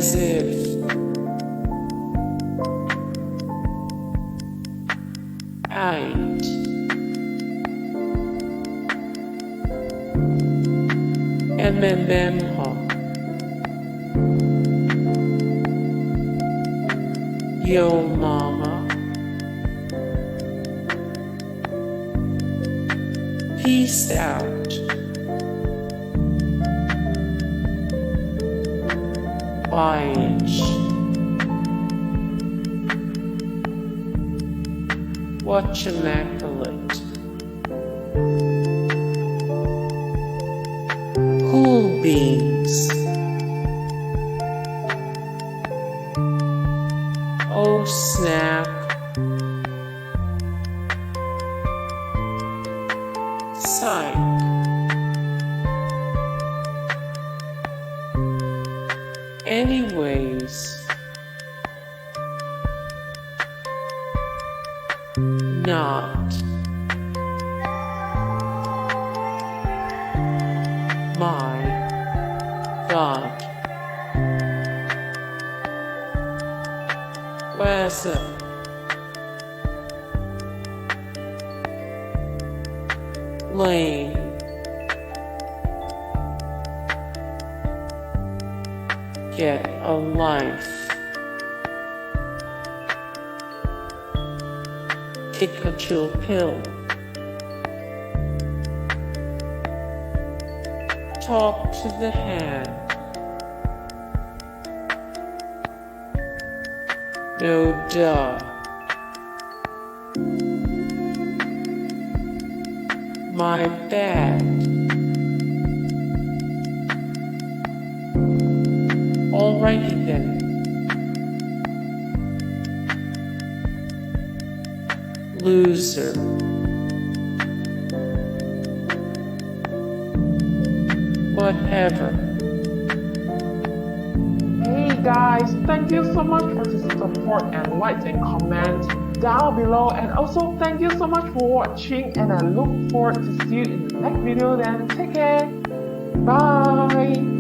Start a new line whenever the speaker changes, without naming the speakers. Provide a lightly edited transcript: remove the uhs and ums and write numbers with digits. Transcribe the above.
as if. Out. MMM. Yo mama. Peace out. Biatch. Whatchamacallit. Cool beans. Oh snap. Sike. Anyways. Not. My God. Wazzup. Lame. Get a life. Take a chill pill. Talk to the hand. No duh. My bad. Alrighty then. Loser. Whatever.
Hey guys, thank you so much for the support and likes and comments down below, and also thank you so much for watching, and I look forward to see you in the next video. Then take care. Bye.